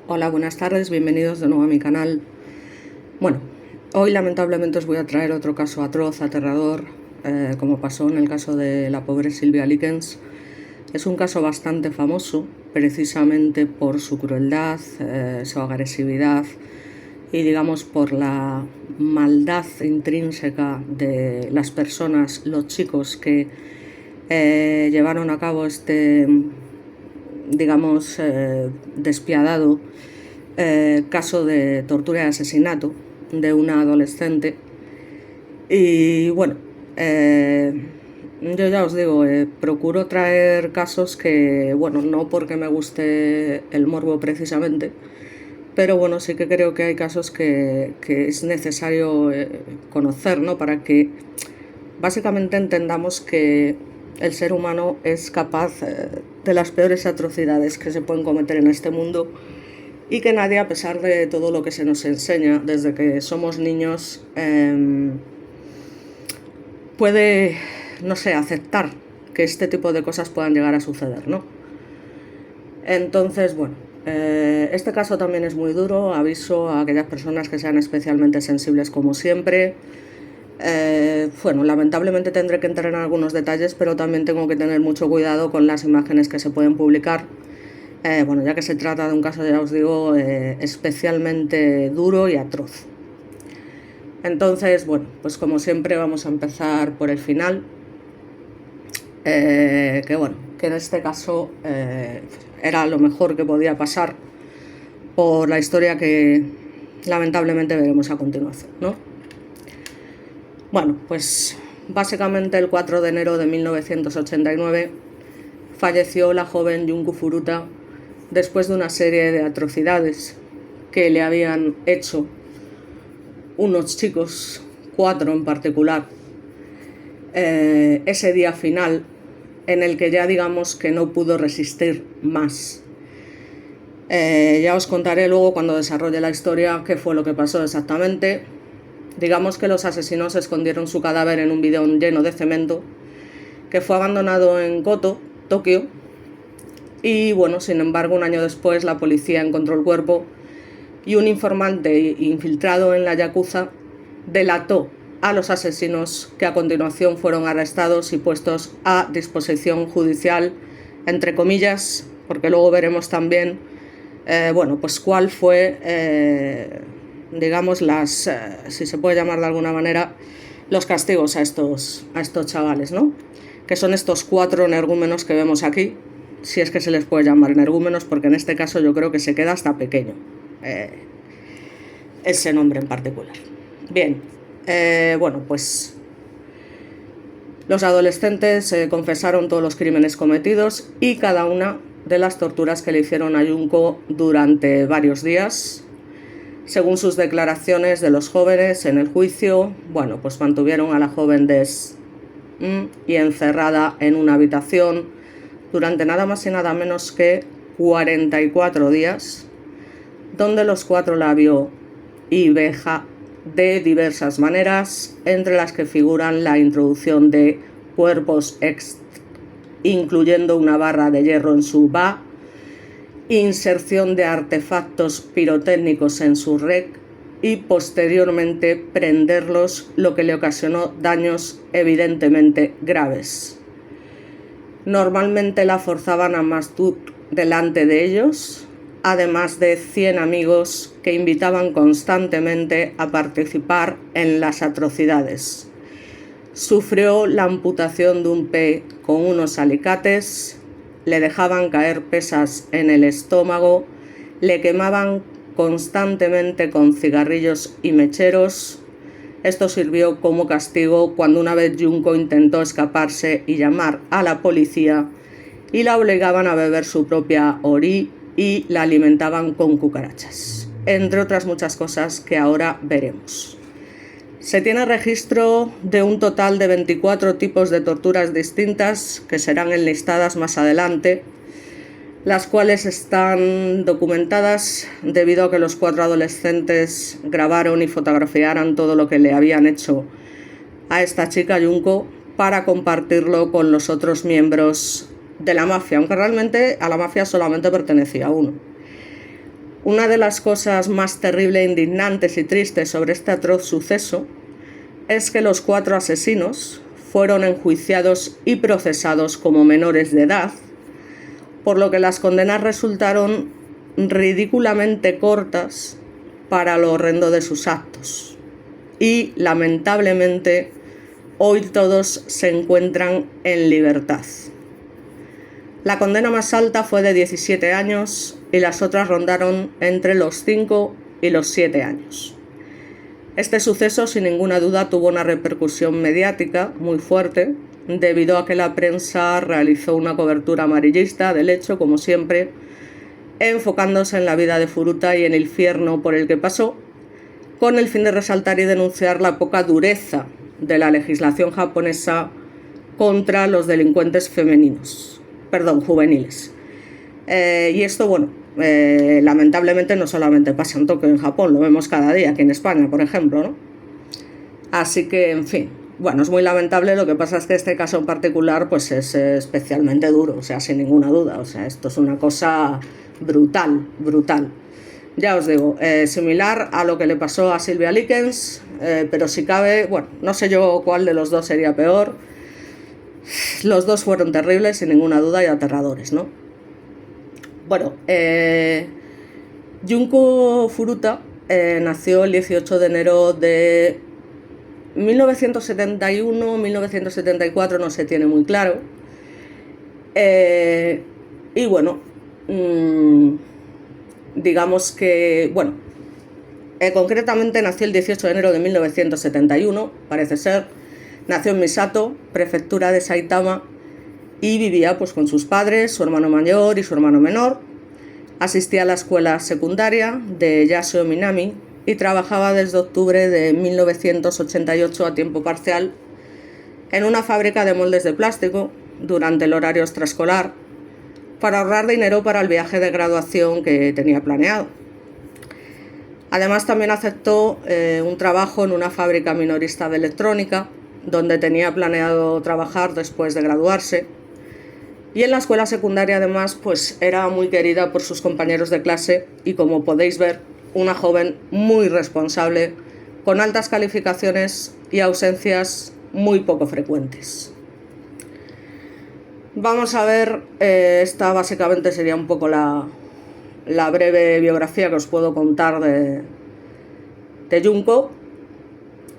Hola, buenas tardes, bienvenidos de nuevo a mi canal. Bueno, hoy lamentablemente os voy a traer otro caso atroz, aterrador, como pasó en el caso de la pobre Sylvia Likens. Es un caso bastante famoso, precisamente por su crueldad, su agresividad y digamos por la maldad intrínseca de las personas, los chicos que llevaron a cabo este, digamos, despiadado caso de tortura y asesinato de una adolescente. Y bueno, yo ya os digo, procuro traer casos que, bueno, no porque me guste el morbo precisamente, pero bueno, sí que creo que hay casos que es necesario conocer, ¿no? Para que básicamente entendamos que el ser humano es capaz de las peores atrocidades que se pueden cometer en este mundo y que nadie, a pesar de todo lo que se nos enseña desde que somos niños, puede, no sé, aceptar que este tipo de cosas puedan llegar a suceder, ¿no? Entonces, bueno, este caso también es muy duro, aviso a aquellas personas que sean especialmente sensibles como siempre. Bueno, lamentablemente tendré que entrar en algunos detalles, pero también tengo que tener mucho cuidado con las imágenes que se pueden publicar. Bueno, ya que se trata de un caso, ya os digo, especialmente duro y atroz. Entonces, bueno, pues como siempre vamos a empezar por el final. Que bueno, que en este caso era lo mejor que podía pasar por la historia que lamentablemente veremos a continuación, ¿no? Bueno, pues básicamente el 4 de enero de 1989 falleció la joven Junko Furuta después de una serie de atrocidades que le habían hecho unos chicos, 4 en particular, ese día final en el que ya digamos que no pudo resistir más. Ya os contaré luego cuando desarrolle la historia qué fue lo que pasó exactamente. Digamos que los asesinos escondieron su cadáver en un bidón lleno de cemento que fue abandonado en Koto, Tokio. Y bueno, sin embargo, un año después la policía encontró el cuerpo y un informante infiltrado en la Yakuza delató a los asesinos, que a continuación fueron arrestados y puestos a disposición judicial, entre comillas, porque luego veremos también, bueno, pues cuál fue, digamos, si se puede llamar de alguna manera, los castigos a estos chavales, ¿no? Que son estos 4 energúmenos que vemos aquí, si es que se les puede llamar energúmenos, porque en este caso yo creo que se queda hasta pequeño ese nombre en particular. Bien, bueno, pues los adolescentes confesaron todos los crímenes cometidos y cada una de las torturas que le hicieron a Junko durante varios días. Según sus declaraciones de los jóvenes en el juicio, bueno, pues mantuvieron a la joven y encerrada en una habitación durante nada más y nada menos que 44 días, donde los 4 la vio y veja de diversas maneras, entre las que figuran la introducción de cuerpos incluyendo una barra de hierro en su ba, inserción de artefactos pirotécnicos en su rec y posteriormente prenderlos, lo que le ocasionó daños evidentemente graves. Normalmente la forzaban a masturbar delante de ellos, además de 100 amigos que invitaban constantemente a participar en las atrocidades. Sufrió la amputación de un pie con unos alicates, le dejaban caer pesas en el estómago, le quemaban constantemente con cigarrillos y mecheros. Esto sirvió como castigo cuando una vez Junko intentó escaparse y llamar a la policía, y la obligaban a beber su propia ori y la alimentaban con cucarachas, entre otras muchas cosas que ahora veremos. Se tiene registro de un total de 24 tipos de torturas distintas que serán enlistadas más adelante, las cuales están documentadas debido a que los 4 adolescentes grabaron y fotografiaran todo lo que le habían hecho a esta chica Junko para compartirlo con los otros miembros de la mafia, aunque realmente a la mafia solamente pertenecía uno. Una de las cosas más terribles, indignantes y tristes sobre este atroz suceso es que los 4 asesinos fueron enjuiciados y procesados como menores de edad, por lo que las condenas resultaron ridículamente cortas para lo horrendo de sus actos. Y, lamentablemente, hoy todos se encuentran en libertad. La condena más alta fue de 17 años y las otras rondaron entre los 5 y los 7 años. Este suceso, sin ninguna duda, tuvo una repercusión mediática muy fuerte, debido a que la prensa realizó una cobertura amarillista del hecho, como siempre, enfocándose en la vida de Furuta y en el infierno por el que pasó, con el fin de resaltar y denunciar la poca dureza de la legislación japonesa contra los delincuentes juveniles. Y esto, lamentablemente no solamente pasa en Tokio, en Japón, lo vemos cada día aquí en España, por ejemplo, ¿no? Así que, en fin, es muy lamentable. Lo que pasa es que este caso en particular pues es especialmente duro, sin ninguna duda. Esto es una cosa brutal. Ya os digo, similar a lo que le pasó a Sylvia Likens, pero si cabe, no sé yo cuál de los dos sería peor. Los dos fueron terribles, sin ninguna duda, y aterradores, ¿no? Junko Furuta nació el 18 de enero de 1971, 1974, no se tiene muy claro. Digamos que, concretamente nació el 18 de enero de 1971, parece ser. Nació en Misato, prefectura de Saitama, y vivía pues con sus padres, su hermano mayor y su hermano menor. Asistía a la escuela secundaria de Yasuo Minami y trabajaba desde octubre de 1988 a tiempo parcial en una fábrica de moldes de plástico durante el horario extraescolar para ahorrar dinero para el viaje de graduación que tenía planeado. Además, también aceptó un trabajo en una fábrica minorista de electrónica, donde tenía planeado trabajar después de graduarse. Y en la escuela secundaria, además, pues era muy querida por sus compañeros de clase y, como podéis ver, una joven muy responsable, con altas calificaciones y ausencias muy poco frecuentes. Vamos a ver, esta básicamente sería un poco la breve biografía que os puedo contar de Junko,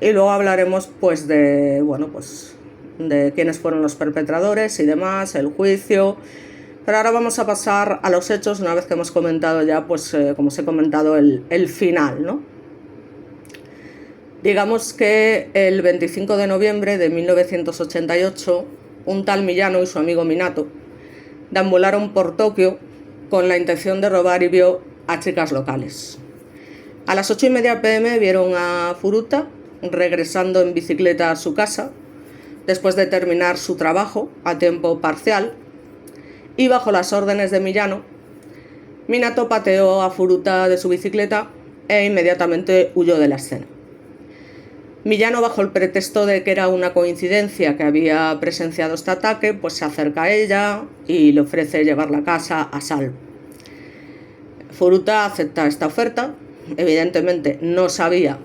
y luego hablaremos pues de quiénes fueron los perpetradores y demás, el juicio. Pero ahora vamos a pasar a los hechos, una vez que hemos comentado ya, como os he comentado, el final, ¿no? Digamos que el 25 de noviembre de 1988, un tal Miyano y su amigo Minato deambularon por Tokio con la intención de robar y vio a chicas locales. A las 8:30 p.m. vieron a Furuta regresando en bicicleta a su casa después de terminar su trabajo a tiempo parcial, y bajo las órdenes de Miyano, Minato pateó a Furuta de su bicicleta e inmediatamente huyó de la escena. Miyano, bajo el pretexto de que era una coincidencia que había presenciado este ataque, pues se acerca a ella y le ofrece llevarla a casa a salvo. Furuta acepta esta oferta. Evidentemente no sabía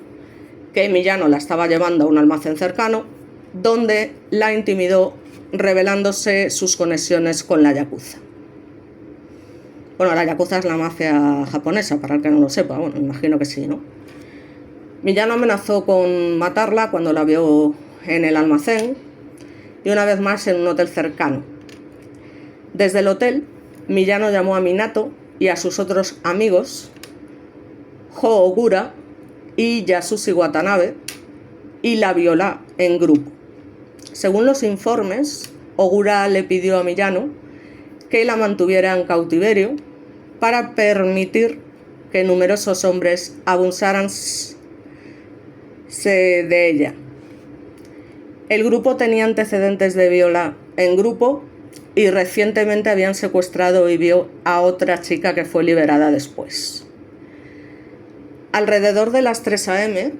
que Miyano la estaba llevando a un almacén cercano, donde la intimidó revelándose sus conexiones con la Yakuza. La Yakuza es la mafia japonesa, para el que no lo sepa, imagino que sí, ¿no? Miyano amenazó con matarla cuando la vio en el almacén y una vez más en un hotel cercano. Desde el hotel, Miyano llamó a Minato y a sus otros amigos, Ho Ogura y Yasushi Watanabe, y la violó en grupo. Según los informes, Ogura le pidió a Miyano que la mantuviera en cautiverio para permitir que numerosos hombres abusaran de ella. El grupo tenía antecedentes de viola en grupo y recientemente habían secuestrado y violado a otra chica que fue liberada después. Alrededor de las 3 a.m.,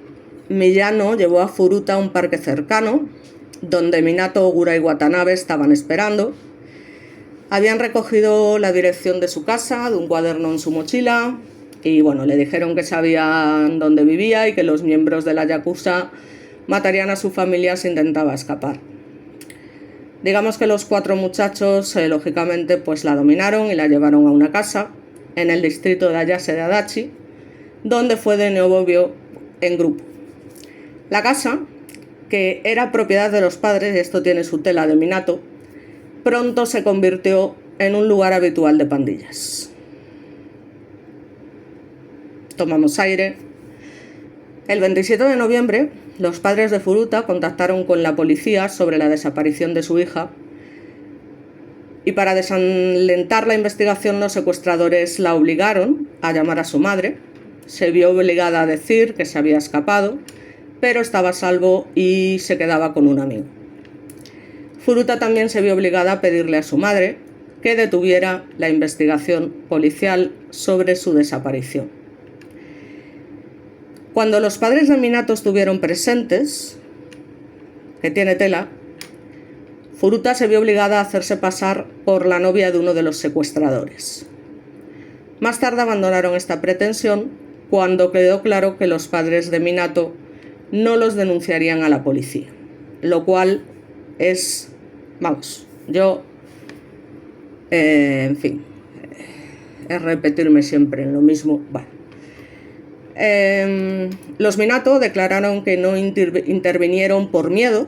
Miyano llevó a Furuta a un parque cercano, donde Minato, Ogura y Watanabe estaban esperando. Habían recogido la dirección de su casa, de un cuaderno en su mochila, y bueno, le dijeron que sabían dónde vivía y que los miembros de la Yakuza matarían a su familia si intentaba escapar. Digamos que los 4 muchachos, lógicamente, pues la dominaron y la llevaron a una casa en el distrito de Ayase de Adachi, donde fue de nuevo en grupo. La casa, que era propiedad de los padres, y esto tiene su tela de Minato, pronto se convirtió en un lugar habitual de pandillas. Tomamos aire. El 27 de noviembre, los padres de Furuta contactaron con la policía sobre la desaparición de su hija, y para desalentar la investigación los secuestradores la obligaron a llamar a su madre. Se vio obligada a decir que se había escapado, pero estaba a salvo y se quedaba con un amigo. Furuta también se vio obligada a pedirle a su madre que detuviera la investigación policial sobre su desaparición. Cuando los padres de Minato estuvieron presentes, que tiene tela, Furuta se vio obligada a hacerse pasar por la novia de uno de los secuestradores. Más tarde abandonaron esta pretensión cuando quedó claro que los padres de Minato no los denunciarían a la policía, lo cual es, en fin, es repetirme siempre en lo mismo. Los Minato declararon que no intervinieron por miedo,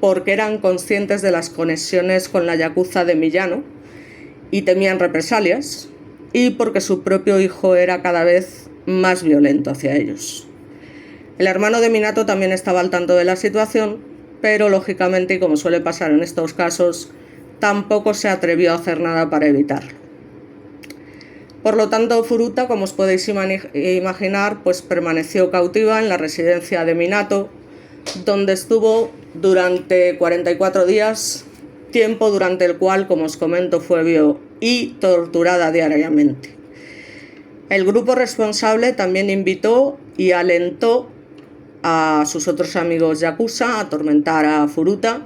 porque eran conscientes de las conexiones con la Yakuza de Miyano y temían represalias, y porque su propio hijo era cada vez más violento hacia ellos. El hermano de Minato también estaba al tanto de la situación, pero lógicamente, y como suele pasar en estos casos, tampoco se atrevió a hacer nada para evitarlo. Por lo tanto, Furuta, como os podéis imaginar, pues permaneció cautiva en la residencia de Minato, donde estuvo durante 44 días, tiempo durante el cual, como os comento, fue violada y torturada diariamente. El grupo responsable también invitó y alentó a sus otros amigos Yakuza a atormentar a Furuta.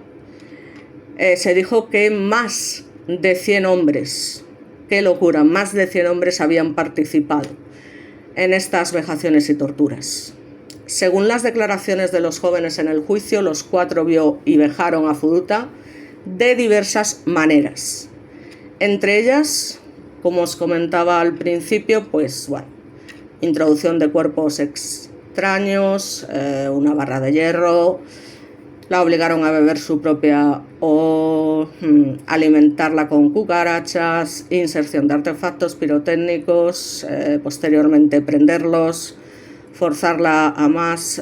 Se dijo que más de 100 hombres, qué locura, más de 100 hombres habían participado en estas vejaciones y torturas. Según las declaraciones de los jóvenes en el juicio, los 4 vio y vejaron a Furuta de diversas maneras. Entre ellas, como os comentaba al principio, introducción de cuerpos extraños, una barra de hierro, la obligaron a beber su propia o alimentarla con cucarachas, inserción de artefactos pirotécnicos, posteriormente prenderlos, forzarla a más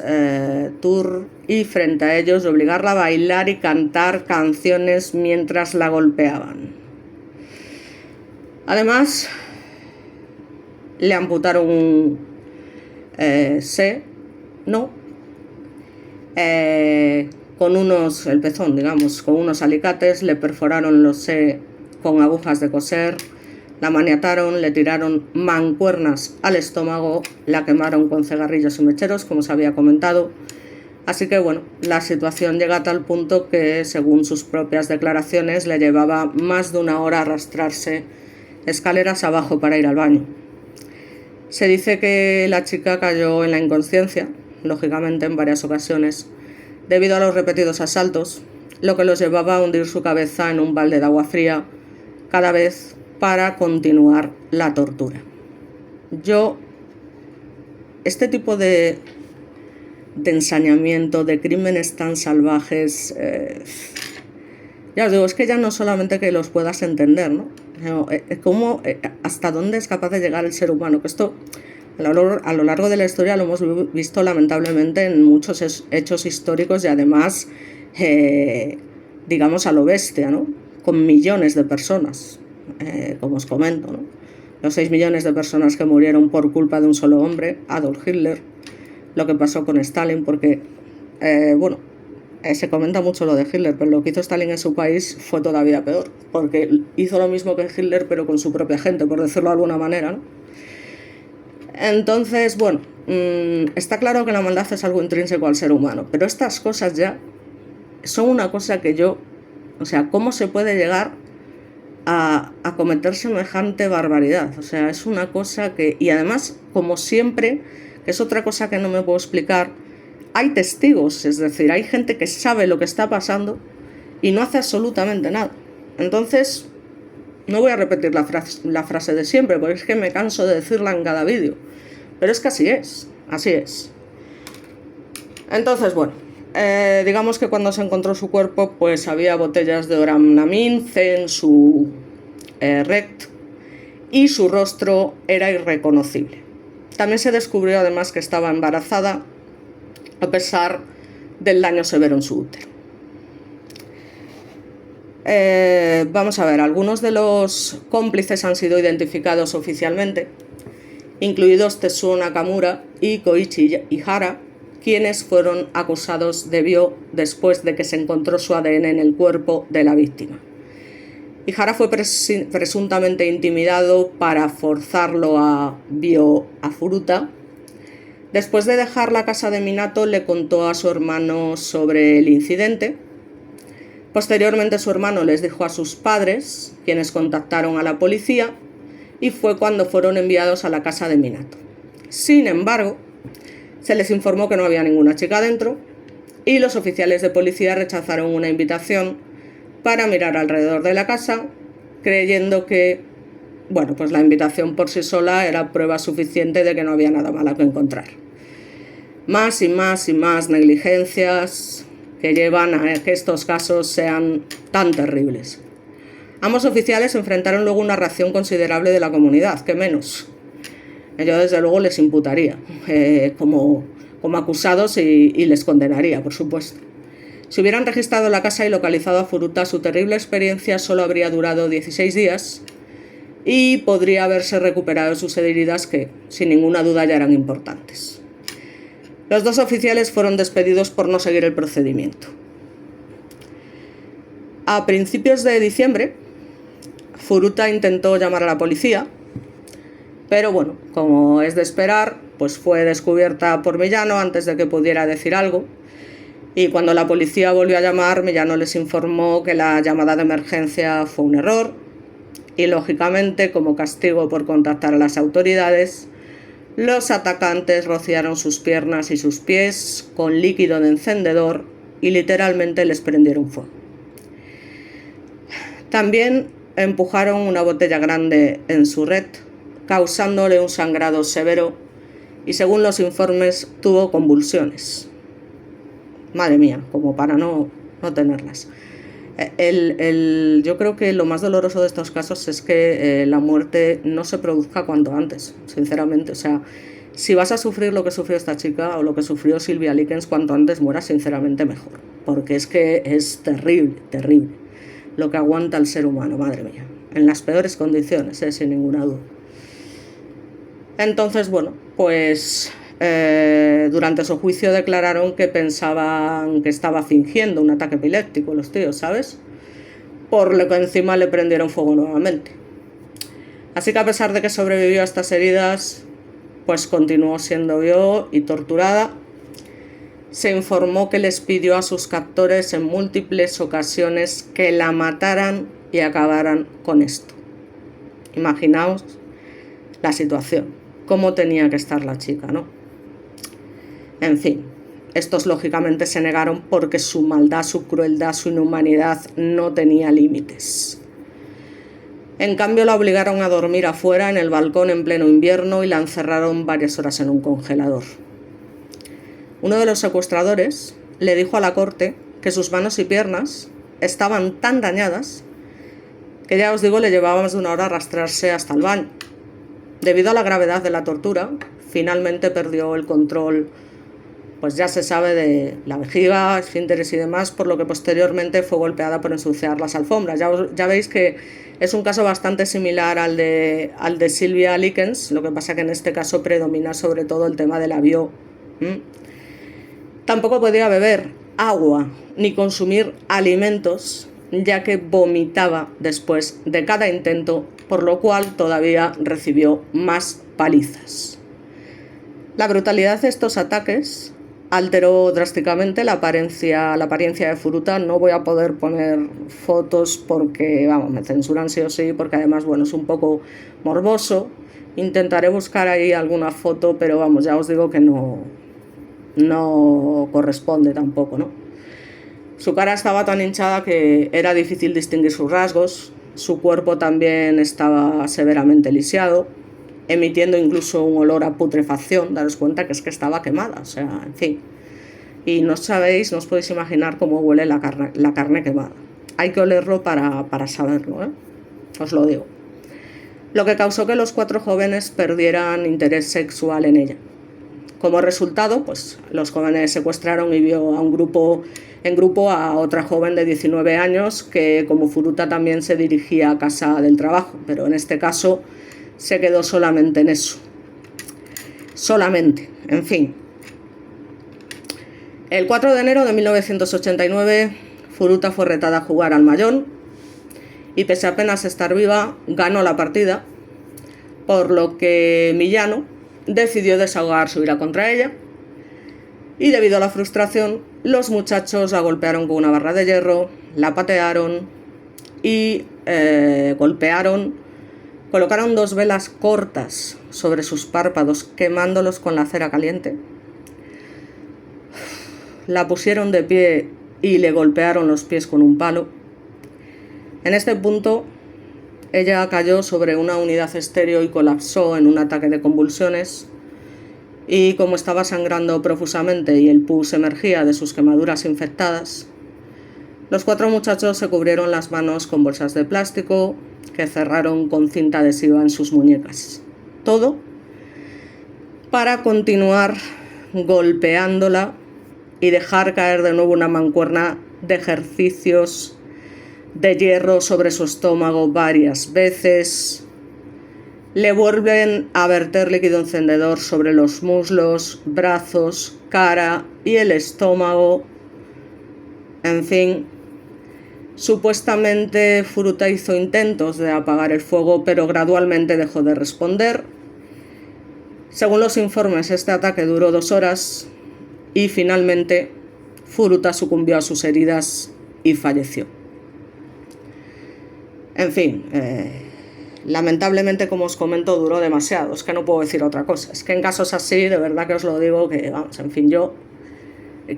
tour y frente a ellos obligarla a bailar y cantar canciones mientras la golpeaban. Además, le amputaron con el pezón, con unos alicates, le perforaron los con agujas de coser, la maniataron, le tiraron mancuernas al estómago, la quemaron con cigarrillos y mecheros, como os había comentado. Así que la situación llega a tal punto que, según sus propias declaraciones, le llevaba más de 1 hora arrastrarse escaleras abajo para ir al baño. Se dice que la chica cayó en la inconsciencia, lógicamente en varias ocasiones, debido a los repetidos asaltos, lo que los llevaba a hundir su cabeza en un balde de agua fría cada vez para continuar la tortura. Este tipo de ensañamiento, de crímenes tan salvajes, ya os digo, es que ya no solamente que los puedas entender, ¿no? Hasta dónde es capaz de llegar el ser humano, que esto a lo largo de la historia lo hemos visto lamentablemente en muchos hechos históricos y además, a lo bestia, ¿no? Con millones de personas, como os comento, ¿no? Los 6 millones de personas que murieron por culpa de un solo hombre, Adolf Hitler, lo que pasó con Stalin, porque, se comenta mucho lo de Hitler, pero lo que hizo Stalin en su país fue todavía peor, porque hizo lo mismo que Hitler, pero con su propia gente, por decirlo de alguna manera, ¿no? Entonces, está claro que la maldad es algo intrínseco al ser humano, pero estas cosas ya son una cosa que ¿cómo se puede llegar a cometer semejante barbaridad. O sea, es una cosa que... Y además, como siempre, que es otra cosa que no me puedo explicar, hay testigos, es decir, hay gente que sabe lo que está pasando y no hace absolutamente nada. Entonces, no voy a repetir la frase de siempre, porque es que me canso de decirla en cada vídeo. Pero es que así es, así es. Entonces, bueno, digamos que cuando se encontró su cuerpo, pues había botellas de Oramnamin C en su recto y su rostro era irreconocible. También se descubrió además que estaba embarazada a pesar del daño severo en su útero. Vamos a ver, algunos de los cómplices han sido identificados oficialmente, incluidos Tetsuo Nakamura y Koichi Ihara, quienes fueron acusados de bio después de que se encontró su ADN en el cuerpo de la víctima. Ihara fue presuntamente intimidado para forzarlo a bio a Furuta. Después de dejar la casa de Minato, le contó a su hermano sobre el incidente. Posteriormente, su hermano les dijo a sus padres, quienes contactaron a la policía, y fue cuando fueron enviados a la casa de Minato. Sin embargo, se les informó que no había ninguna chica dentro y los oficiales de policía rechazaron una invitación para mirar alrededor de la casa, creyendo que, bueno, pues la invitación por sí sola era prueba suficiente de que no había nada malo que encontrar. Más y más y más negligencias que llevan a que estos casos sean tan terribles. Ambos oficiales enfrentaron luego una reacción considerable de la comunidad, que menos. Yo desde luego les imputaría como acusados y les condenaría, por supuesto. Si hubieran registrado la casa y localizado a Furuta, su terrible experiencia solo habría durado 16 días y podría haberse recuperado sus heridas que, sin ninguna duda, ya eran importantes. Los dos oficiales fueron despedidos por no seguir el procedimiento. A principios de diciembre, Furuta intentó llamar a la policía, pero bueno, como es de esperar, pues fue descubierta por Miyano antes de que pudiera decir algo. Y cuando la policía volvió a llamar, Miyano les informó que la llamada de emergencia fue un error y, lógicamente, como castigo por contactar a las autoridades, los atacantes rociaron sus piernas y sus pies con líquido de encendedor y literalmente les prendieron fuego. También empujaron una botella grande en su red, causándole un sangrado severo y, según los informes, tuvo convulsiones. Madre mía, como para no tenerlas. Yo creo que lo más doloroso de estos casos es que la muerte no se produzca cuanto antes, sinceramente. O sea, si vas a sufrir lo que sufrió esta chica o lo que sufrió Sylvia Likens, cuanto antes muera, sinceramente mejor. Porque es que es terrible, terrible lo que aguanta el ser humano, madre mía. En las peores condiciones, sin ninguna duda. Entonces, bueno, pues durante su juicio declararon que pensaban que estaba fingiendo un ataque epiléptico los tíos, ¿sabes? Por lo que encima le prendieron fuego nuevamente. Así que a pesar de que sobrevivió a estas heridas, pues continuó siendo violada y torturada. Se informó que les pidió a sus captores en múltiples ocasiones que la mataran y acabaran con esto. Imaginaos la situación, cómo tenía que estar la chica, ¿no? En fin, estos lógicamente se negaron porque su maldad, su crueldad, su inhumanidad no tenía límites. En cambio, la obligaron a dormir afuera en el balcón en pleno invierno y la encerraron varias horas en un congelador. Uno de los secuestradores le dijo a la corte que sus manos y piernas estaban tan dañadas que, ya os digo, le llevaba más de una hora arrastrarse hasta el baño. Debido a la gravedad de la tortura, finalmente perdió el control, pues ya se sabe, de la vejiga, esfínteres y demás, por lo que posteriormente fue golpeada por ensuciar las alfombras. Ya veis que es un caso bastante similar al de Sylvia Likens, lo que pasa que en este caso predomina sobre todo el tema de la bio. Tampoco podía beber agua ni consumir alimentos, ya que vomitaba después de cada intento, por lo cual todavía recibió más palizas. La brutalidad de estos ataques alteró drásticamente la apariencia de Furuta. No voy a poder poner fotos porque, vamos, me censuran sí o sí, porque además, bueno, es un poco morboso. Intentaré buscar ahí alguna foto, pero vamos, ya os digo que no corresponde tampoco, ¿no? Su cara estaba tan hinchada que era difícil distinguir sus rasgos. Su cuerpo también estaba severamente lisiado, emitiendo incluso un olor a putrefacción. Daros cuenta que es que estaba quemada, o sea, en fin. Y no sabéis, no os podéis imaginar cómo huele la carne quemada. Hay que olerlo para saberlo, ¿eh? Os lo digo. Lo que causó que los 4 jóvenes perdieran interés sexual en ella. Como resultado, pues los jóvenes secuestraron y vio a un grupo a otra joven de 19 años que, como Furuta, también se dirigía a casa del trabajo, pero en este caso se quedó solamente en eso. Solamente, en fin. El 4 de enero de 1989, Furuta fue retada a jugar al mahjong y, pese a apenas estar viva, ganó la partida, por lo que Miyano decidió desahogar su ira contra ella y, debido a la frustración, los muchachos la golpearon con una barra de hierro, la patearon y colocaron 2 velas cortas sobre sus párpados, quemándolos con la cera caliente. La pusieron de pie y le golpearon los pies con un palo. En este punto, ella cayó sobre una unidad estéreo y colapsó en un ataque de convulsiones. Y como estaba sangrando profusamente y el pus emergía de sus quemaduras infectadas, los 4 muchachos se cubrieron las manos con bolsas de plástico que cerraron con cinta adhesiva en sus muñecas. Todo para continuar golpeándola y dejar caer de nuevo una mancuerna de ejercicios de hierro sobre su estómago varias veces. Le vuelven a verter líquido encendedor sobre los muslos, brazos, cara y el estómago. En fin, supuestamente Furuta hizo intentos de apagar el fuego, pero gradualmente dejó de responder. Según los informes, este ataque duró 2 horas y finalmente Furuta sucumbió a sus heridas y falleció. En fin, lamentablemente, como os comento, duró demasiado. Es que no puedo decir otra cosa. Es que en casos así, de verdad que os lo digo, que vamos, en fin, yo...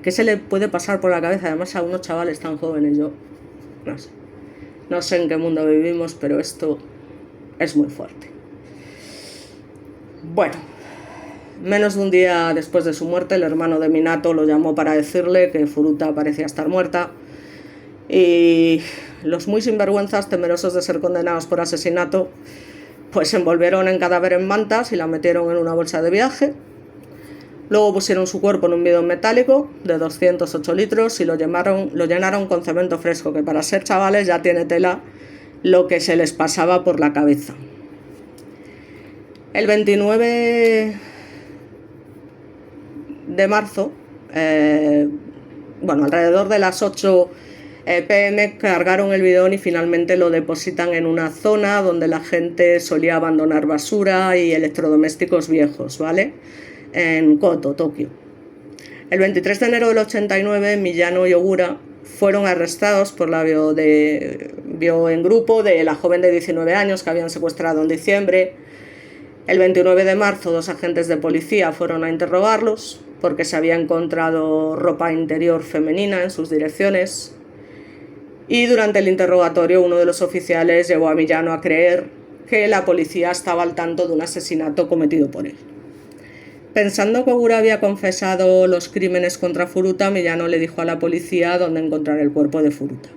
¿Qué se le puede pasar por la cabeza? Además a unos chavales tan jóvenes, yo... No sé en qué mundo vivimos, pero esto es muy fuerte. Bueno, menos de un día después de su muerte, el hermano de Minato lo llamó para decirle que Furuta parecía estar muerta. Y los muy sinvergüenzas, temerosos de ser condenados por asesinato, pues envolvieron el cadáver en mantas y la metieron en una bolsa de viaje. Luego pusieron su cuerpo en un bidón metálico de 208 litros y lo llenaron con cemento fresco, que para ser chavales ya tiene tela lo que se les pasaba por la cabeza. El 29 de marzo, alrededor de las 8 p.m. cargaron el bidón y finalmente lo depositan en una zona donde la gente solía abandonar basura y electrodomésticos viejos, ¿vale? En Koto, Tokio. El 23 de enero del 89, Miyano y Ogura fueron arrestados por la bio en grupo de la joven de 19 años que habían secuestrado en diciembre. El 29 de marzo, 2 agentes de policía fueron a interrogarlos porque se había encontrado ropa interior femenina en sus direcciones. Y durante el interrogatorio, uno de los oficiales llevó a Miyano a creer que la policía estaba al tanto de un asesinato cometido por él. Pensando que Ogura había confesado los crímenes contra Furuta, Miyano le dijo a la policía dónde encontrar el cuerpo de Furuta.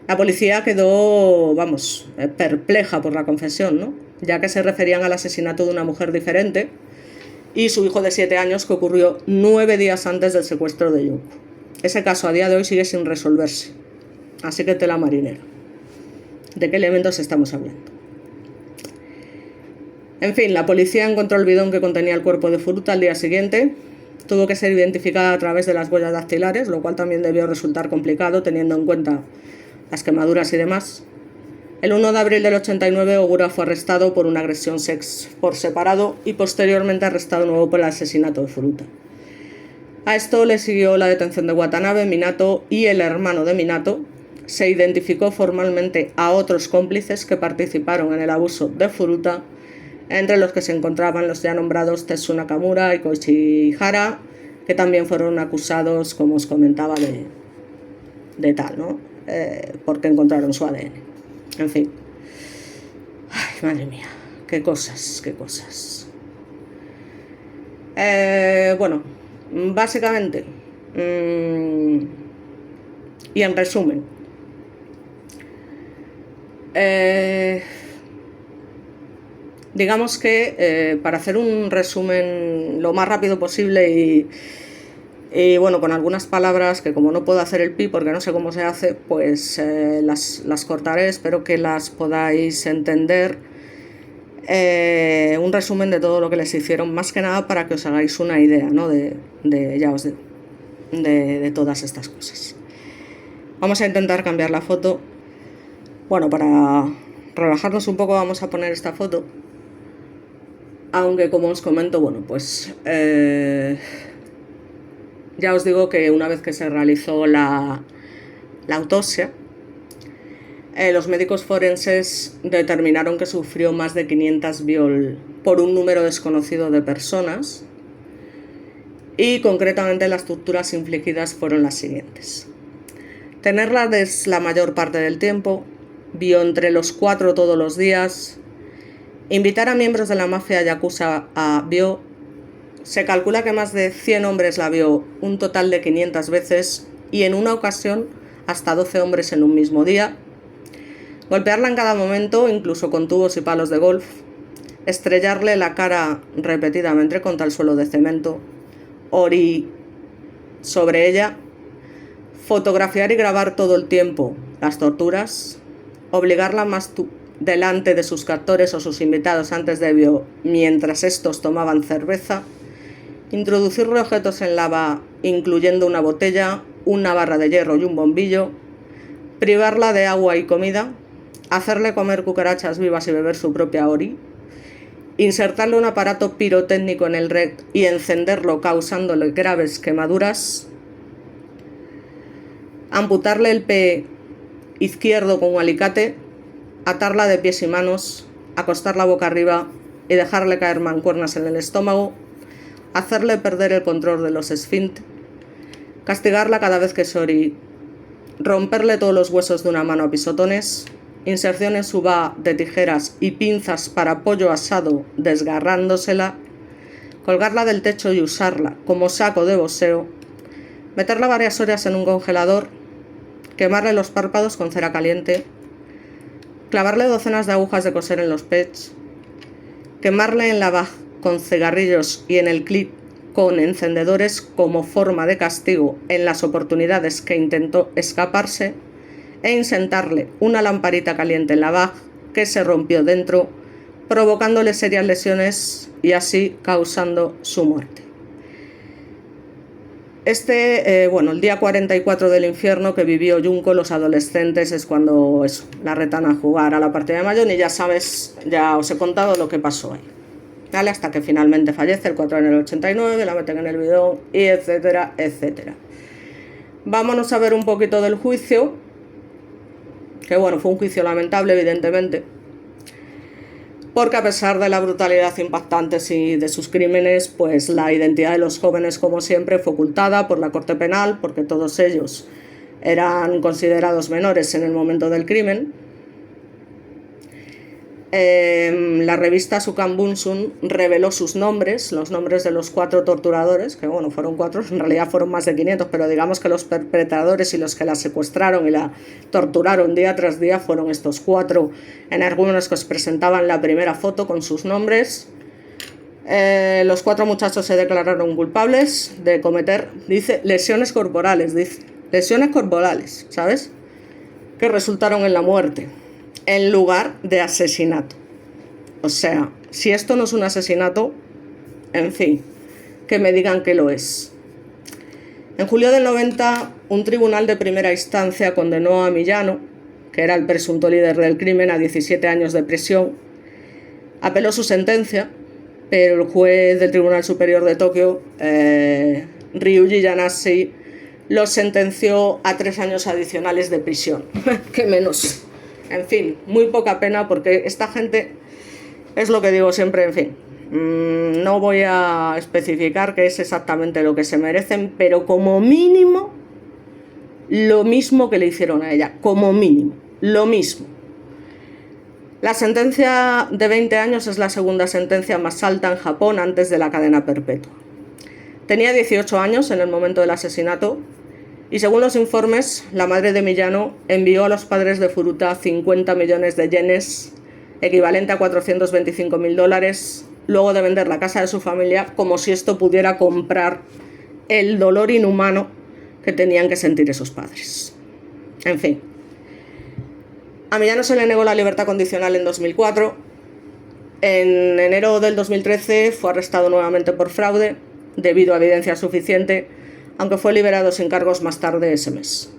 La policía quedó, perpleja por la confesión, ¿no? Ya que se referían al asesinato de una mujer diferente y su hijo de 7 años, que ocurrió 9 días antes del secuestro de Yuko. Ese caso a día de hoy sigue sin resolverse, así que tela marinera. ¿De qué elementos estamos hablando? En fin, la policía encontró el bidón que contenía el cuerpo de Furuta al día siguiente. Tuvo que ser identificada a través de las huellas dactilares, lo cual también debió resultar complicado teniendo en cuenta las quemaduras y demás. El 1 de abril del 89, Ogura fue arrestado por una agresión por separado y posteriormente arrestado de nuevo por el asesinato de Furuta. A esto le siguió la detención de Watanabe, Minato y el hermano de Minato. Se identificó formalmente a otros cómplices que participaron en el abuso de Furuta, entre los que se encontraban los ya nombrados Tetsu Nakamura y Koichi Hara, que también fueron acusados, como os comentaba, de tal, ¿no? Porque encontraron su ADN. En fin. Ay, madre mía, qué cosas, qué cosas. Bueno, básicamente, y en resumen, digamos que para hacer un resumen lo más rápido posible y bueno, con algunas palabras que como no puedo hacer el pi porque no sé cómo se hace, pues las cortaré, espero que las podáis entender. Un resumen de todo lo que les hicieron, más que nada para que os hagáis una idea, ¿no? Ya os digo, de todas estas cosas. Vamos a intentar cambiar la foto. Bueno, para relajarnos un poco vamos a poner esta foto. Aunque como os comento, bueno, pues ya os digo que una vez que se realizó la autopsia, los médicos forenses determinaron que sufrió más de 500 viol por un número desconocido de personas y concretamente las torturas infligidas fueron las siguientes. Tenerlas la mayor parte del tiempo, vio entre los 4 todos los días, invitar a miembros de la mafia yakuza a vio, se calcula que más de 100 hombres la vio un total de 500 veces y en una ocasión hasta 12 hombres en un mismo día, golpearla en cada momento, incluso con tubos y palos de golf, estrellarle la cara repetidamente contra el suelo de cemento, orir sobre ella, fotografiar y grabar todo el tiempo las torturas, obligarla a delante de sus captores o sus invitados antes de vio mientras estos tomaban cerveza, introducirle objetos en lava incluyendo una botella, una barra de hierro y un bombillo, privarla de agua y comida, hacerle comer cucarachas vivas y beber su propia ori, insertarle un aparato pirotécnico en el recto y encenderlo causándole graves quemaduras, amputarle el pie izquierdo con un alicate, atarla de pies y manos, acostarla boca arriba y dejarle caer mancuernas en el estómago, hacerle perder el control de los esfínteres, castigarla cada vez que sori, romperle todos los huesos de una mano a pisotones, inserción en su ba de tijeras y pinzas para pollo asado desgarrándosela, colgarla del techo y usarla como saco de boxeo, meterla varias horas en un congelador, quemarle los párpados con cera caliente, clavarle docenas de agujas de coser en los pechos, quemarle en la baj con cigarrillos y en el clit con encendedores como forma de castigo en las oportunidades que intentó escaparse, e insertarle una lamparita caliente en la baj que se rompió dentro, provocándole serias lesiones y así causando su muerte. El día 44 del infierno que vivió Junko, los adolescentes, es cuando la retan a jugar a la partida de Mahjong y ya os he contado lo que pasó ahí. ¿Vale? Hasta que finalmente fallece el 4 de enero del 89, la meten en el bidón y etcétera, etcétera. Vámonos a ver un poquito del juicio, que bueno, fue un juicio lamentable evidentemente, porque a pesar de la brutalidad impactante de sus crímenes, pues la identidad de los jóvenes, como siempre, fue ocultada por la Corte Penal, porque todos ellos eran considerados menores en el momento del crimen. La revista Sukan Bunsun reveló sus nombres, los nombres de los 4 torturadores, que bueno, fueron 4, en realidad fueron más de 500, pero digamos que los perpetradores y los que la secuestraron y la torturaron día tras día fueron estos 4, en algunos que os presentaban la primera foto con sus nombres. Los 4 muchachos se declararon culpables de cometer, dice, lesiones corporales, ¿sabes? Que resultaron en la muerte, en lugar de asesinato. O sea, si esto no es un asesinato, en fin, que me digan que lo es. En julio del 90, un tribunal de primera instancia condenó a Miyano, que era el presunto líder del crimen, a 17 años de prisión. Apeló su sentencia, pero el juez del Tribunal Superior de Tokio Ryuji Yanase los sentenció a 3 años adicionales de prisión. ¡Qué menos! En fin, muy poca pena, porque esta gente, es lo que digo siempre, en fin, no voy a especificar qué es exactamente lo que se merecen, pero como mínimo, lo mismo que le hicieron a ella, como mínimo, lo mismo. La sentencia de 20 años es la segunda sentencia más alta en Japón antes de la cadena perpetua. Tenía 18 años en el momento del asesinato y, según los informes, la madre de Miyano envió a los padres de Furuta 50 millones de yenes, equivalente a $425.000, luego de vender la casa de su familia, como si esto pudiera comprar el dolor inhumano que tenían que sentir esos padres. En fin. A Miyano se le negó la libertad condicional en 2004. En enero del 2013 fue arrestado nuevamente por fraude, debido a evidencia suficiente, aunque fue liberado sin cargos más tarde ese mes.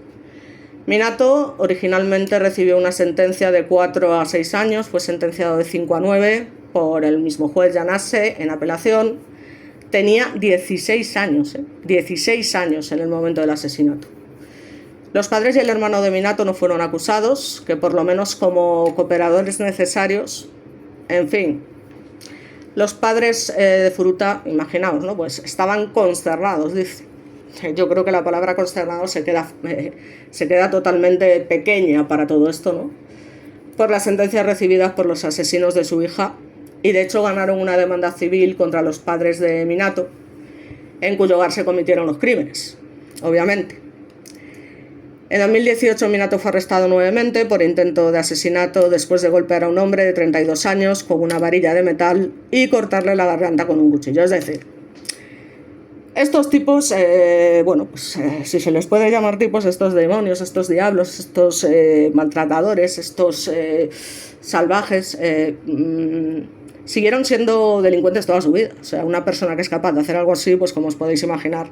Minato originalmente recibió una sentencia de 4 a 6 años, fue sentenciado de 5 a 9 por el mismo juez Yanase en apelación. Tenía 16 años, 16 años en el momento del asesinato. Los padres y el hermano de Minato no fueron acusados, que por lo menos como cooperadores necesarios, en fin. Los padres de Furuta, imaginaos, ¿no? Pues estaban consternados, dice. Yo creo que la palabra consternado se queda totalmente pequeña para todo esto, ¿no? Por las sentencias recibidas por los asesinos de su hija, y de hecho ganaron una demanda civil contra los padres de Minato, en cuyo hogar se cometieron los crímenes, obviamente. En 2018 Minato fue arrestado nuevamente por intento de asesinato después de golpear a un hombre de 32 años con una varilla de metal y cortarle la garganta con un cuchillo. Es decir, estos tipos, si se les puede llamar tipos, estos demonios, estos diablos, estos maltratadores, estos salvajes, siguieron siendo delincuentes toda su vida. O sea, una persona que es capaz de hacer algo así, pues como os podéis imaginar,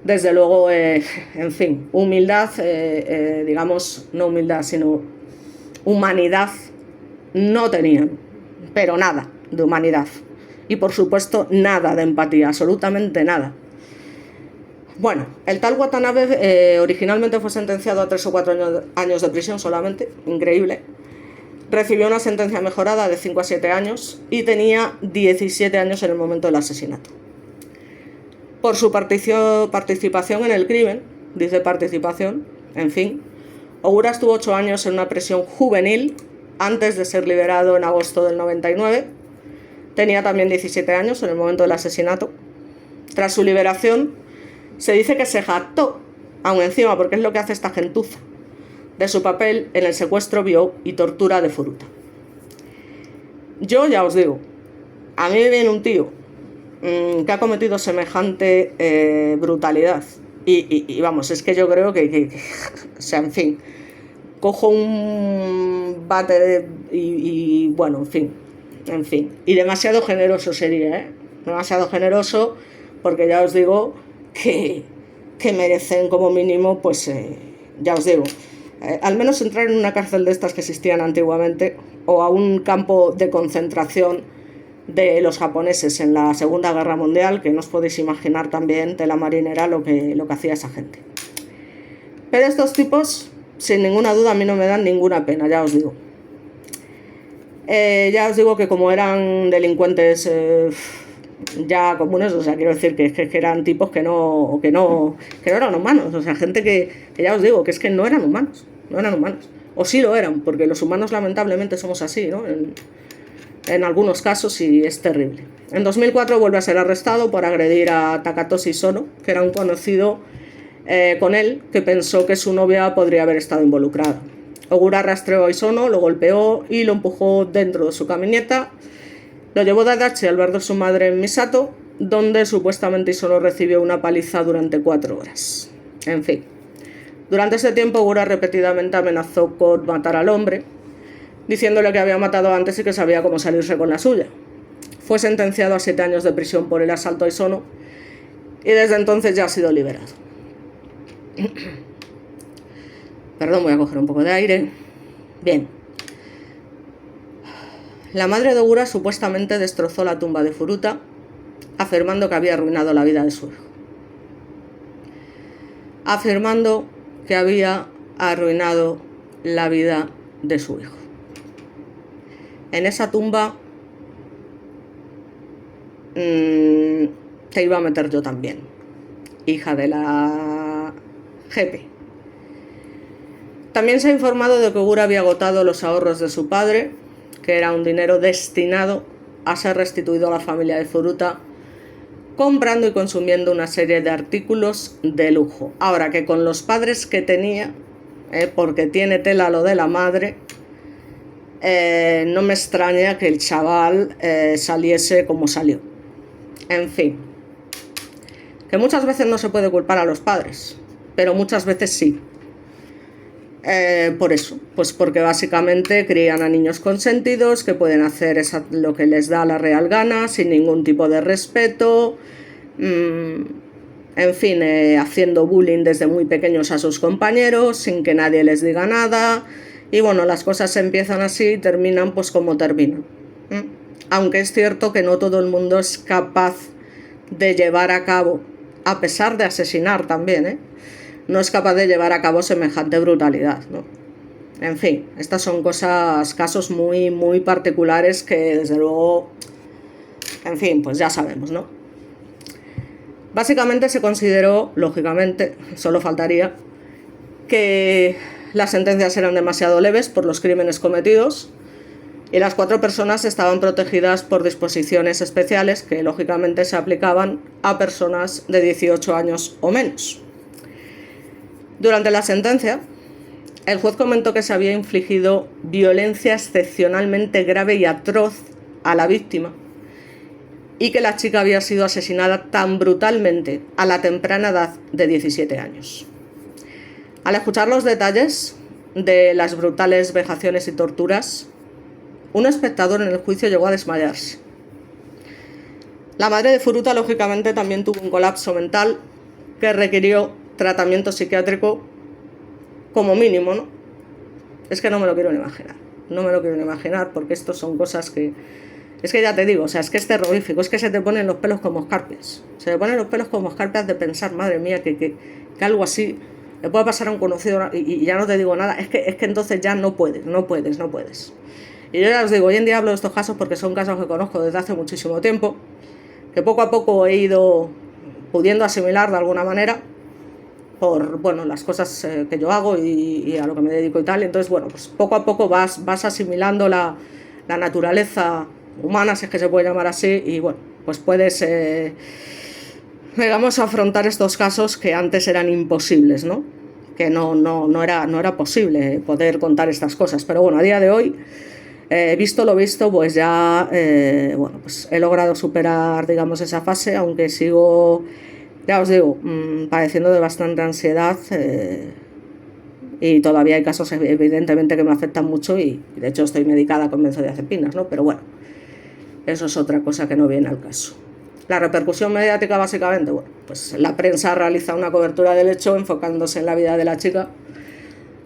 desde luego, en fin, humildad, digamos, no humildad, sino humanidad, no tenían, pero nada de humanidad. Y por supuesto, nada de empatía, absolutamente nada. Bueno, el tal Watanabe originalmente fue sentenciado a 3 o 4 años de prisión solamente, increíble. Recibió una sentencia mejorada de 5 a 7 años y tenía 17 años en el momento del asesinato. Por su participación en el crimen, dice participación, en fin, Ogura estuvo 8 años en una prisión juvenil antes de ser liberado en agosto del 99. Tenía también 17 años en el momento del asesinato. Tras su liberación, se dice que se jactó, aún encima, porque es lo que hace esta gentuza, de su papel en el secuestro, y tortura de Furuta. Yo ya os digo, a mí me viene un tío que ha cometido semejante brutalidad y vamos, es que yo creo que o sea, en fin, cojo un bate y bueno, en fin, y demasiado generoso sería, demasiado generoso, porque ya os digo que merecen como mínimo, pues ya os digo, al menos entrar en una cárcel de estas que existían antiguamente, o a un campo de concentración de los japoneses en la Segunda Guerra Mundial, que no os podéis imaginar también de la marinera lo que hacía esa gente. Pero estos tipos, sin ninguna duda, a mí no me dan ninguna pena, ya os digo. Ya os digo que como eran delincuentes ya comunes, o sea, quiero decir que eran tipos que no eran humanos, o sea, gente que ya os digo que es que no eran humanos, o sí lo eran, porque los humanos lamentablemente somos así, ¿no? En algunos casos, y es terrible. En 2004 vuelve a ser arrestado por agredir a Takatoshi Sono, que era un conocido con él, que pensó que su novia podría haber estado involucrada. Ogura rastreó a Isono, lo golpeó y lo empujó dentro de su camioneta. Lo llevó de Adachi al bar de su madre en Misato, donde supuestamente Isono recibió una paliza durante 4 horas. En fin. Durante ese tiempo, Ogura repetidamente amenazó con matar al hombre, diciéndole que había matado antes y que sabía cómo salirse con la suya. Fue sentenciado a 7 años de prisión por el asalto a Isono y desde entonces ya ha sido liberado. Perdón, voy a coger un poco de aire. Bien. La madre de Ogura supuestamente destrozó la tumba de Furuta, afirmando que había arruinado la vida de su hijo. afirmando que había arruinado la vida de su hijo. En esa tumba te iba a meter yo también, hija de la jefe. También se ha informado de que Ogura había agotado los ahorros de su padre, que era un dinero destinado a ser restituido a la familia de Furuta, comprando y consumiendo una serie de artículos de lujo. Ahora que con los padres que tenía, porque tiene tela lo de la madre, no me extraña que el chaval saliese como salió. En fin, que muchas veces no se puede culpar a los padres, pero muchas veces sí. Por eso, pues porque básicamente crían a niños consentidos que pueden hacer lo que les da la real gana, sin ningún tipo de respeto, en fin, haciendo bullying desde muy pequeños a sus compañeros, sin que nadie les diga nada, y bueno, las cosas empiezan así y terminan pues como terminan. Aunque es cierto que no todo el mundo es capaz de llevar a cabo, a pesar de asesinar también, no es capaz de llevar a cabo semejante brutalidad, ¿no? En fin, estas son casos muy, muy particulares que desde luego, en fin, pues ya sabemos, ¿no? Básicamente se consideró, lógicamente, solo faltaría, que las sentencias eran demasiado leves por los crímenes cometidos y las 4 personas estaban protegidas por disposiciones especiales que lógicamente se aplicaban a personas de 18 años o menos. Durante la sentencia, el juez comentó que se había infligido violencia excepcionalmente grave y atroz a la víctima y que la chica había sido asesinada tan brutalmente a la temprana edad de 17 años. Al escuchar los detalles de las brutales vejaciones y torturas, un espectador en el juicio llegó a desmayarse. La madre de Furuta, lógicamente, también tuvo un colapso mental que requirió tratamiento psiquiátrico como mínimo, ¿no? Es que no me lo quiero ni imaginar. No me lo quiero ni imaginar porque esto son cosas que... Es que ya te digo, o sea, es que es terrorífico, es que se te ponen los pelos como escarpias. Se te ponen los pelos como escarpias de pensar, madre mía, que algo así le puede pasar a un conocido y ya no te digo nada. Es que entonces ya no puedes. Y yo ya os digo, hoy en día hablo de estos casos porque son casos que conozco desde hace muchísimo tiempo, que poco a poco he ido pudiendo asimilar de alguna manera por, bueno, las cosas que yo hago y a lo que me dedico y tal. Entonces, bueno, pues poco a poco vas asimilando la naturaleza humana, si es que se puede llamar así, y bueno, pues puedes, digamos, afrontar estos casos que antes eran imposibles, ¿no? Que no era posible poder contar estas cosas. Pero bueno, a día de hoy, visto lo visto, pues ya, bueno, pues he logrado superar, digamos, esa fase, aunque sigo, ya os digo, padeciendo de bastante ansiedad, y todavía hay casos evidentemente que me afectan mucho y de hecho estoy medicada con benzodiazepinas, ¿no? Pero bueno, eso es otra cosa que no viene al caso. La repercusión mediática, básicamente, bueno, pues la prensa realiza una cobertura del hecho enfocándose en la vida de la chica.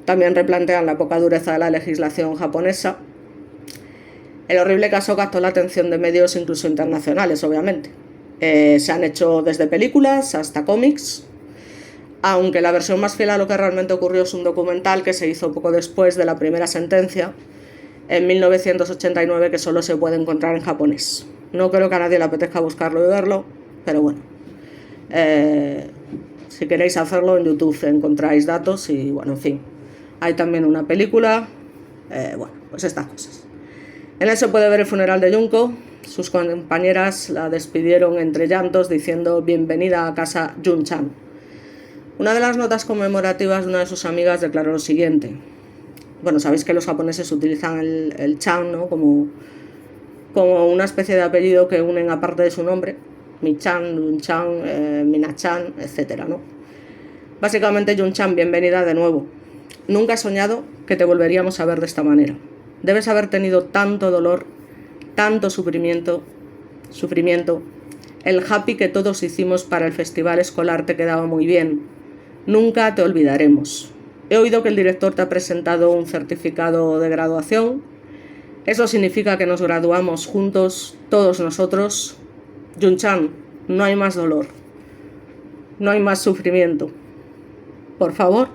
También replantean la poca dureza de la legislación japonesa. El horrible caso captó la atención de medios incluso internacionales, obviamente. Se han hecho desde películas hasta cómics, aunque la versión más fiel a lo que realmente ocurrió es un documental que se hizo poco después de la primera sentencia, en 1989, que solo se puede encontrar en japonés. No creo que a nadie le apetezca buscarlo y verlo, pero bueno, si queréis hacerlo, en YouTube encontráis datos y bueno, en fin. Hay también una película, bueno, pues estas cosas. En él se puede ver el funeral de Junko. Sus compañeras la despidieron entre llantos diciendo bienvenida a casa Jun-chan. Una de las notas conmemorativas de una de sus amigas declaró lo siguiente. Bueno, sabéis que los japoneses utilizan el chan, ¿no? como una especie de apellido que unen aparte de su nombre. Mi-chan, Jun-chan, Mina-chan, etc., ¿no? Básicamente, Jun-chan, bienvenida de nuevo. Nunca he soñado que te volveríamos a ver de esta manera. Debes haber tenido tanto dolor, tanto sufrimiento. El happy que todos hicimos para el festival escolar te quedaba muy bien. Nunca te olvidaremos. He oído que el director te ha presentado un certificado de graduación. Eso significa que nos graduamos juntos, todos nosotros. Jun-chan, no hay más dolor. No hay más sufrimiento. Por favor,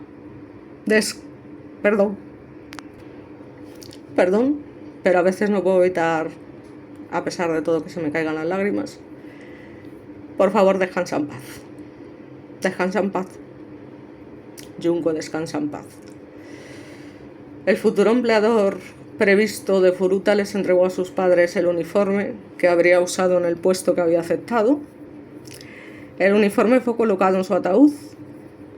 perdón, pero a veces no puedo evitar, a pesar de todo, que se me caigan las lágrimas. Por favor, descansa en paz. Descansa en paz. Junko, descansa en paz. El futuro empleador previsto de Furuta les entregó a sus padres el uniforme que habría usado en el puesto que había aceptado. El uniforme fue colocado en su ataúd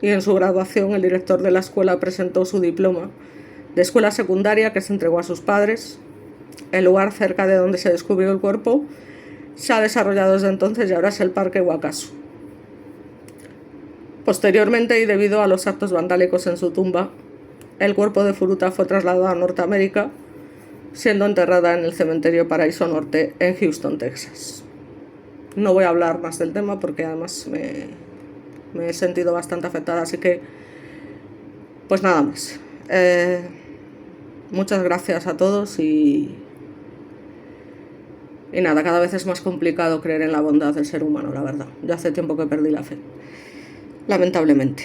y en su graduación el director de la escuela presentó su diploma de escuela secundaria que se entregó a sus padres. El lugar cerca de donde se descubrió el cuerpo se ha desarrollado desde entonces y ahora es el Parque Wakasu. Posteriormente, y debido a los actos vandálicos en su tumba, el cuerpo de Furuta fue trasladado a Norteamérica, siendo enterrada en el cementerio Paraíso Norte en Houston, Texas. No voy a hablar más del tema porque además me he sentido bastante afectada, así que pues nada más. Muchas gracias a todos y nada, cada vez es más complicado creer en la bondad del ser humano, la verdad. Yo hace tiempo que perdí la fe, lamentablemente.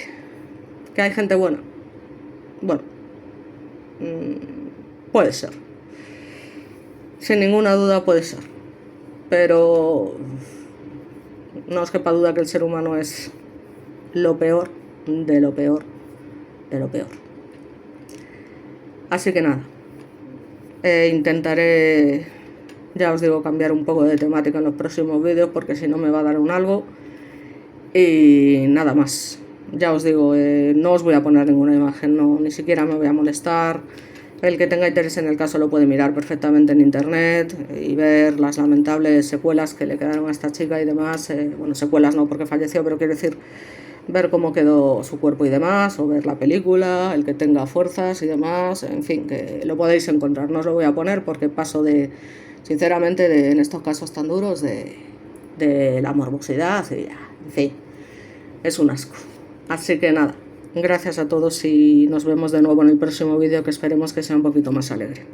¿Que hay gente buena? Bueno, puede ser. Sin ninguna duda puede ser. Pero no os quepa duda que el ser humano es lo peor de lo peor de lo peor. Así que nada, intentaré, ya os digo, cambiar un poco de temática en los próximos vídeos porque si no me va a dar un algo. Y nada más, ya os digo, no os voy a poner ninguna imagen, no, ni siquiera me voy a molestar. El que tenga interés en el caso lo puede mirar perfectamente en internet y ver las lamentables secuelas que le quedaron a esta chica y demás. Bueno, secuelas no porque falleció, pero quiero decir, ver cómo quedó su cuerpo y demás, o ver la película, el que tenga fuerzas y demás, en fin, que lo podéis encontrar. No os lo voy a poner porque paso sinceramente, en estos casos tan duros, de la morbosidad y ya, en fin, es un asco. Así que nada, gracias a todos y nos vemos de nuevo en el próximo vídeo, que esperemos que sea un poquito más alegre.